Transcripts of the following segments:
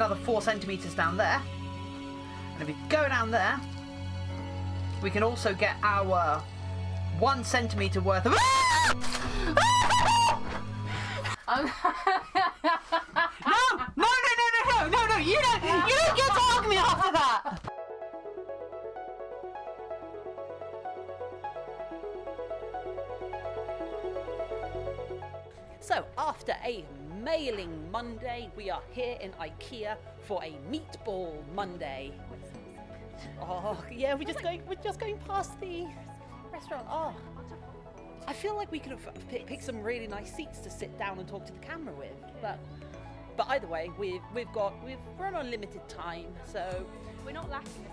Another 4 centimeters down there. And if we go down there, we can also get our 1 centimeter worth of. No, you don't get to hug me after that. So after a mailing Monday, we are here in IKEA for a meatball Monday. Oh yeah, we're just going past the restaurant. Oh, I feel like we could have picked some really nice seats to sit down and talk to the camera with, but either way, we're on limited time, so we're not lacking.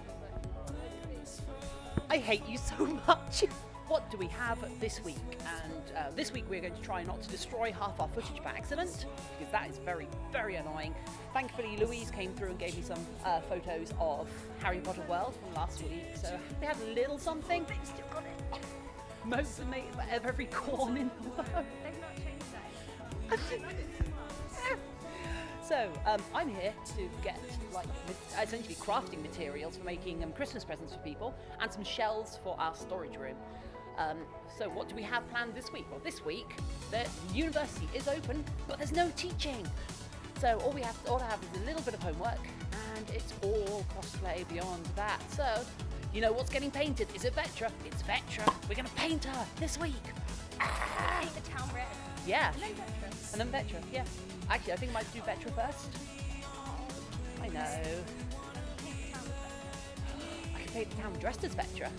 I hate you so much. What do we have this week? And this week we're going to try not to destroy half our footage by accident, because that is very, very annoying. Thankfully, Louise came through and gave me some photos of Harry Potter World from last week, so we had a little something. They've still got it. Most of every corn in the world. They've not changed that. So I'm here to get essentially crafting materials for making Christmas presents for people and some shelves for our storage room. So what do we have planned this week? Well, this week the university is open, but there's no teaching. So all I have is a little bit of homework, and it's all cosplay beyond that. So you know what's getting painted? Is it Vetra? It's Vetra. We're gonna paint her this week. Paint the town red. Yeah. And then Vetra. And then Vetra. Yeah. Actually, I think I might do Vetra first. I know. I can paint the town dressed as Vetra.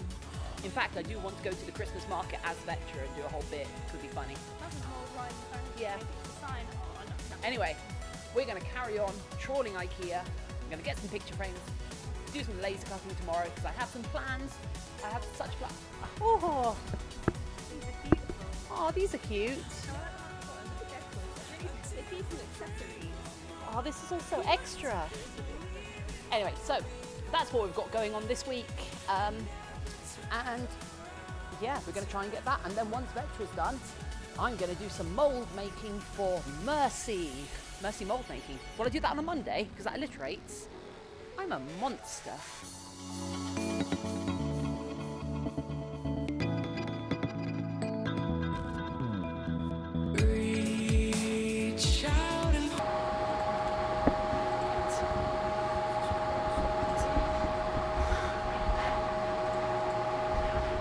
In fact, I do want to go to the Christmas market as Vetra and do a whole bit. Could be funny. That's a whole ride. Yeah. Sign. Oh, no. Anyway, we're going to carry on trawling IKEA. I'm going to get some picture frames, do some laser cutting tomorrow because I have some plans. I have such plans. Oh, These are beautiful. oh, these are cute. They're beautiful accessories. Oh, this is also extra. Anyway, so that's what we've got going on this week. And yeah, we're going to try and get that. And then once Vetra's done, I'm going to do some mould making for Mercy mould making. Will I do that on a Monday? Because that alliterates. I'm a monster.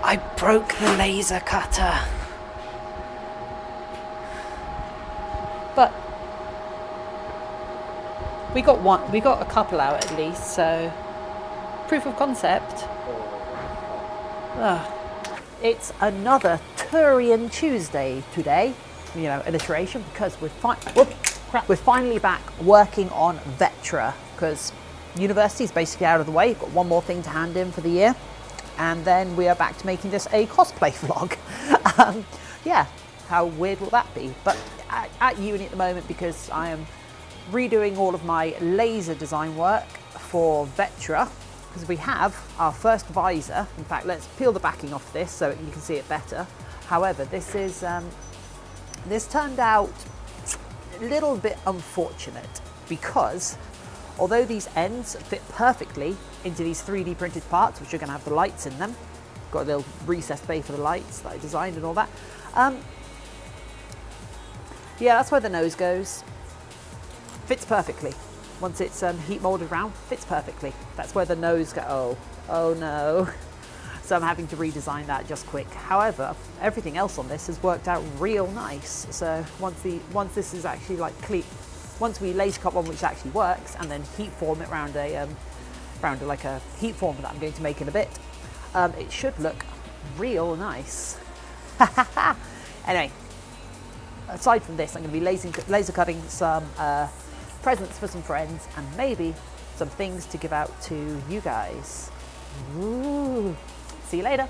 I broke the laser cutter. But we got a couple out at least, so proof of concept. It's another Turian Tuesday today, you know, alliteration, because we're finally back working on Vetra, because university is basically out of the way. We've got one more thing to hand in for the year. And then we are back to making this a cosplay vlog. Yeah, how weird will that be? But at uni at the moment, because I am redoing all of my laser design work for Vetra, because we have our first visor. In fact, let's peel the backing off this so you can see it better. However, this turned out a little bit unfortunate, because although these ends fit perfectly into these 3D printed parts, which are going to have the lights in them, got a little recessed bay for the lights that I designed and all that. Yeah, that's where the nose goes. Fits perfectly. Once it's heat molded around, fits perfectly. That's where the nose goes. Oh no. So I'm having to redesign that just quick. However, everything else on this has worked out real nice. So once this is actually like clean, once we laser cut one which actually works, and then heat form it around a heat form that I'm going to make in a bit, it should look real nice. Anyway, aside from this, I'm going to be laser cutting some presents for some friends, and maybe some things to give out to you guys. Ooh. See you later.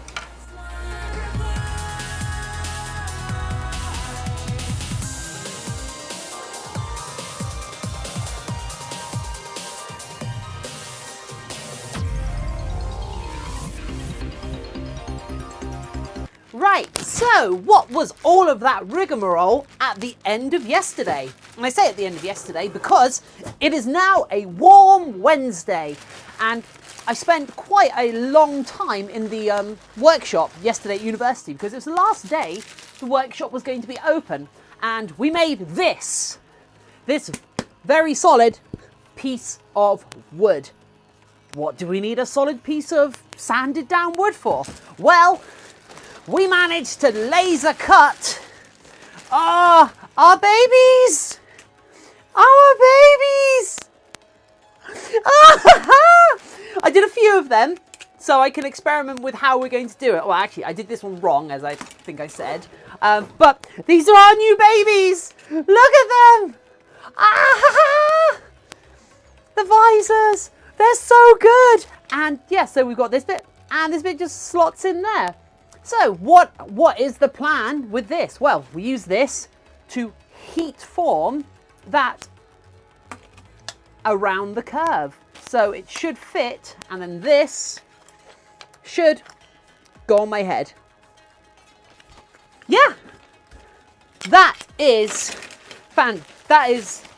Right, so what was all of that rigmarole at the end of yesterday? And I say at the end of yesterday because it is now a warm Wednesday. And I spent quite a long time in the workshop yesterday at university because it was the last day the workshop was going to be open. And we made this very solid piece of wood. What do we need a solid piece of sanded down wood for? Well, we managed to laser cut our babies. Our babies. I did a few of them so I can experiment with how we're going to do it. Well, actually, I did this one wrong, as I think I said. But these are our new babies. Look at them. The visors. They're so good. And yeah, so we've got this bit and this bit just slots in there. So what is the plan with this? Well, we use this to heat form that around the curve. So it should fit, and then this should go on my head. Yeah, that is fun.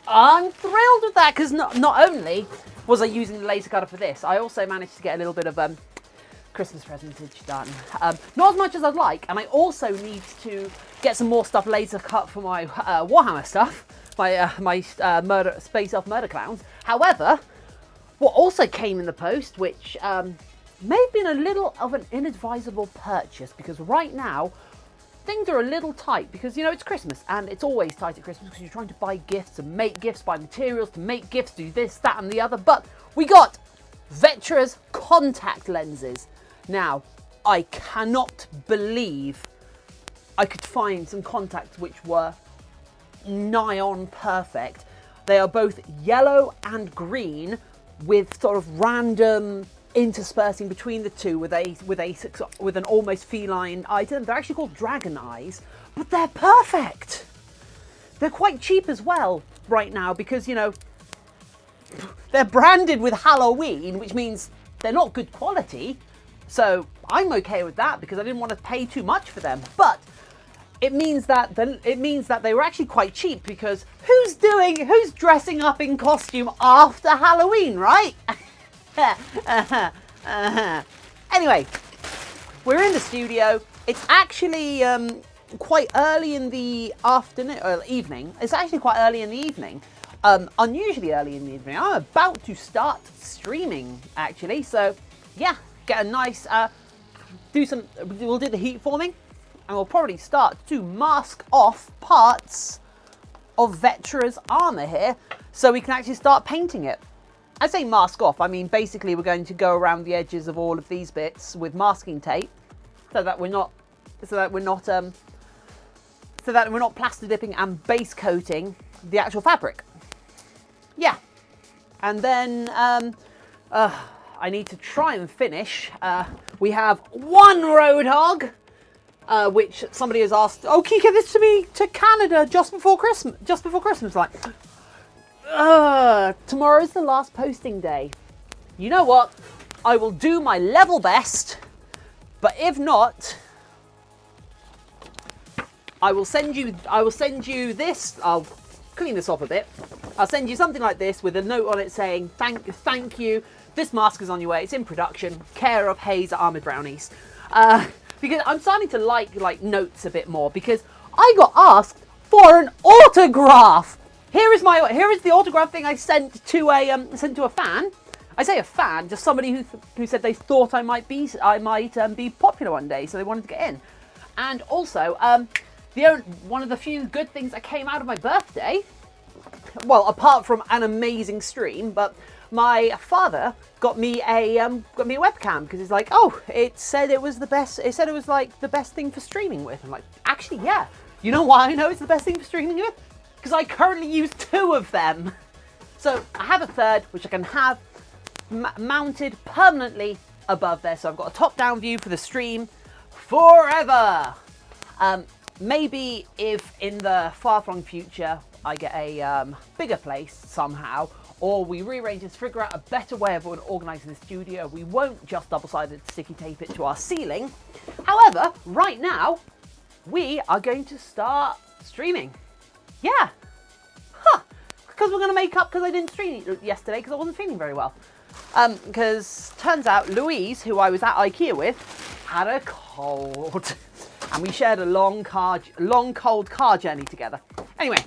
I'm thrilled with that because not only was I using the laser cutter for this, I also managed to get a little bit of Christmas presentage done. Not as much as I'd like, and I also need to get some more stuff laser cut for my Warhammer stuff, my Space Elf Murder Clowns. However, what also came in the post, which may have been a little of an inadvisable purchase, because right now things are a little tight because, you know, it's Christmas and it's always tight at Christmas because you're trying to buy gifts and make gifts, buy materials to make gifts, do this, that and the other. But we got Vetra's contact lenses. Now, I cannot believe I could find some contacts which were nigh on perfect. They are both yellow and green with sort of random interspersing between the two with an almost feline item. They're actually called dragon eyes, but they're perfect. They're quite cheap as well right now because, you know, they're branded with Halloween, which means they're not good quality. So I'm okay with that because I didn't want to pay too much for them. But it means that they were actually quite cheap because who's dressing up in costume after Halloween, right? Anyway, we're in the studio. It's actually quite early in the afternoon or evening. It's actually quite early in the evening. Unusually early in the evening. I'm about to start streaming actually. So yeah, get a nice we'll do the heat forming and we'll probably start to mask off parts of Vetra's armor here so we can actually start painting it. I say mask off, I mean basically we're going to go around the edges of all of these bits with masking tape so that we're not plaster dipping and base coating the actual fabric. Yeah. And then I need to try and finish. We have one Roadhog, which somebody has asked, oh, can you give this to me to Canada just before Christmas? Like, tomorrow's the last posting day. You know what? I will do my level best, but if not, I will send you this. I'll clean this off a bit. I'll send you something like this with a note on it saying, thank you. This mask is on your way. It's in production. Care of Hayze at Armored Brownies. Because I'm starting to like notes a bit more because I got asked for an autograph. Here is the autograph thing I sent to a fan. I say a fan, just somebody who said they thought I might be popular one day, so they wanted to get in. And also, one of the few good things that came out of my birthday, well, apart from an amazing stream, but my father got me a webcam because he's like, oh, it said it was the best. It said it was like the best thing for streaming with. I'm like, actually, yeah. You know why I know it's the best thing for streaming with? Because I currently use 2 of them. So I have a third, which I can have mounted permanently above there. So I've got a top-down view for the stream forever. Maybe if in the far-flung future I get a bigger place somehow, or we rearrange this, figure out a better way of organising the studio, we won't just double-sided sticky tape it to our ceiling. However, right now, we are going to start streaming. Yeah. because we're going to make up because I didn't stream yesterday because I wasn't feeling very well. Because turns out Louise, who I was at IKEA with, had a cold. And we shared a long, cold car journey together. Anyway.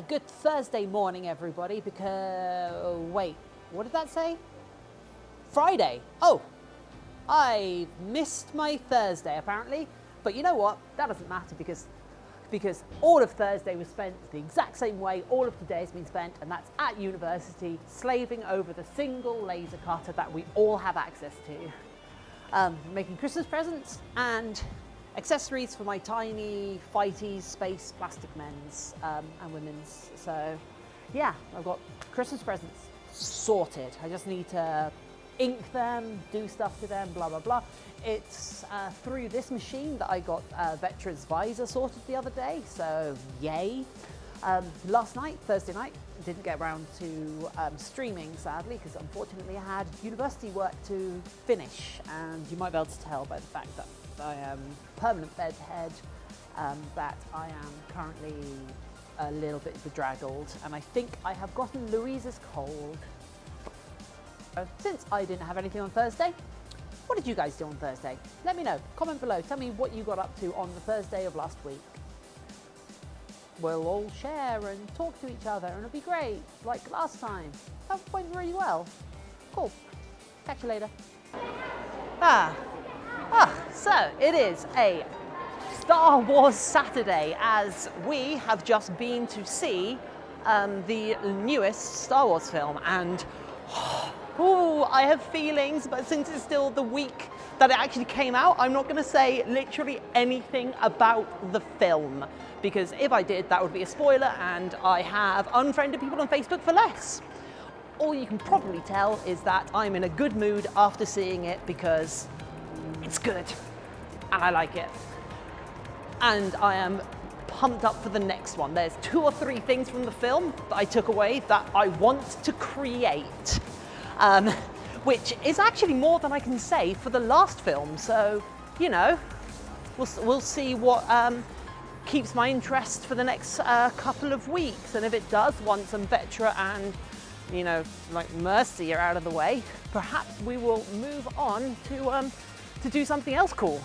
Good Thursday morning, everybody, because, wait, what did that say? Friday. Oh, I missed my Thursday, apparently. But you know what? That doesn't matter because all of Thursday was spent the exact same way all of today has been spent, and that's at university, slaving over the single laser cutter that we all have access to. Making Christmas presents and accessories for my tiny fighties space plastic men's and women's. So yeah, I've got Christmas presents sorted. I just need to ink them, do stuff to them, blah blah blah. It's through this machine that I got Vetra's visor sorted the other day, so yay. Last night, Thursday night, didn't get around to streaming, sadly, because unfortunately I had university work to finish, and you might be able to tell by the fact that I am permanent bedhead, that I am currently a little bit bedraggled, and I think I have gotten Louise's cold. Since I didn't have anything on Thursday, what did you guys do on Thursday? Let me know. Comment below. Tell me what you got up to on the Thursday of last week. We'll all share and talk to each other, and it'll be great, like last time. That went really well. Cool. Catch you later. So it is a Star Wars Saturday, as we have just been to see the newest Star Wars film, and ooh, I have feelings, but since it's still the week that it actually came out, I'm not going to say literally anything about the film, because if I did, that would be a spoiler, and I have unfriended people on Facebook for less. All you can probably tell is that I'm in a good mood after seeing it, because it's good, and I like it. And I am pumped up for the next one. There's 2 or 3 things from the film that I took away that I want to create. Which is actually more than I can say for the last film. So, you know, we'll see what keeps my interest for the next couple of weeks. And if it does, once Vetra and, you know, like Mercy are out of the way, perhaps we will move on to do something else cool.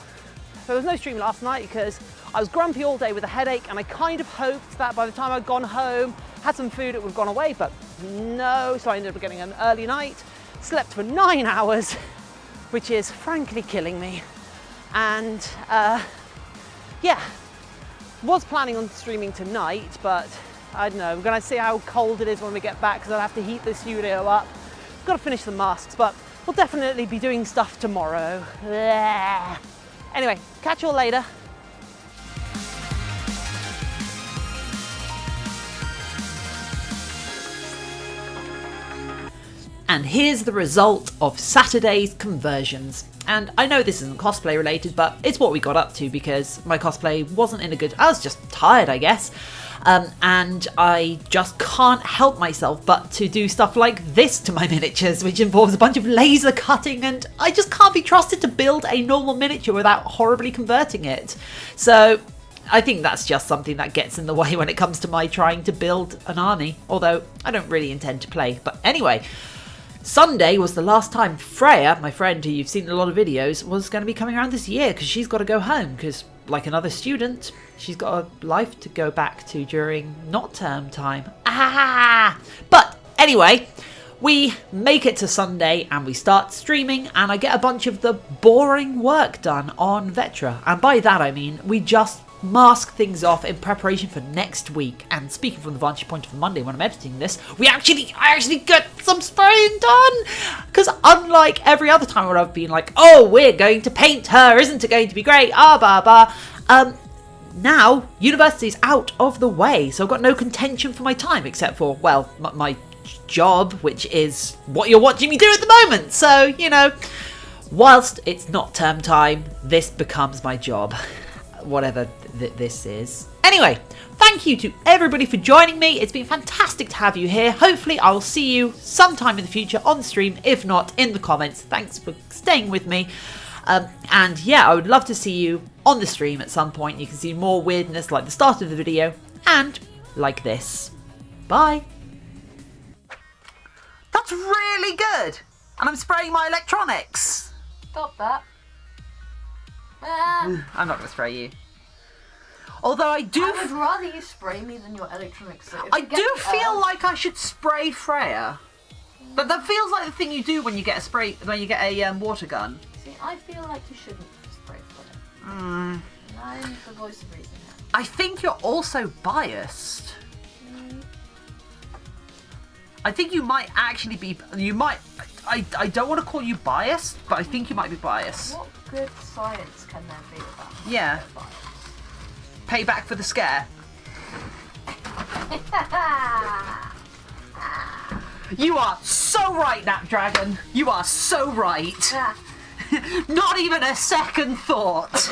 There was no stream last night because I was grumpy all day with a headache, and I kind of hoped that by the time I'd gone home, had some food, it would have gone away, but no, so I ended up getting an early night, slept for 9 hours, which is frankly killing me. And yeah, was planning on streaming tonight, but I don't know, we're gonna see how cold it is when we get back, because I'll have to heat the studio up. Got to finish the masks, but we'll definitely be doing stuff tomorrow. Anyway, catch you all later. And here's the result of Saturday's conversions. And I know this isn't cosplay related, but it's what we got up to because my cosplay wasn't in a good... I was just tired, I guess. And I just can't help myself but to do stuff like this to my miniatures, which involves a bunch of laser cutting, and I just can't be trusted to build a normal miniature without horribly converting it. So I think that's just something that gets in the way when it comes to my trying to build an army, although I don't really intend to play. But anyway, Sunday was the last time Freya, my friend who you've seen in a lot of videos, was going to be coming around this year because she's got to go home because, like another student, she's got a life to go back to during not term time. But anyway, we make it to Sunday and we start streaming, and I get a bunch of the boring work done on Vetra. And by that I mean we just mask things off in preparation for next week. And speaking from the vantage point of Monday when I'm editing this, I actually get some spraying done, because unlike every other time where I've been like, oh, we're going to paint her, isn't it going to be great, now university's out of the way, so I've got no contention for my time except for, well, my job, which is what you're watching me do at the moment. So, you know, whilst it's not term time, this becomes my job, whatever this is. Anyway, thank you to everybody for joining me. It's been fantastic to have you here. Hopefully I'll see you sometime in the future on stream, if not in the comments. Thanks for staying with me. And yeah, I would love to see you on the stream at some point. You can see more weirdness like the start of the video and like this. Bye. That's really good. And I'm spraying my electronics. Stop that. I'm not going to spray you. Although I would rather you spray me than your electronics. So I do feel like I should spray Freya. But that feels like the thing you do when you get a water gun. See, I feel like you shouldn't spray Freya. Mm. I'm the voice of reason here. I think you're also biased. I think you might actually be. You might. I don't want to call you biased, but I think you might be biased. What good science can there be about Yeah. bias? Payback for the scare. You are so right, Napdragon. You are so right. Not even a second thought.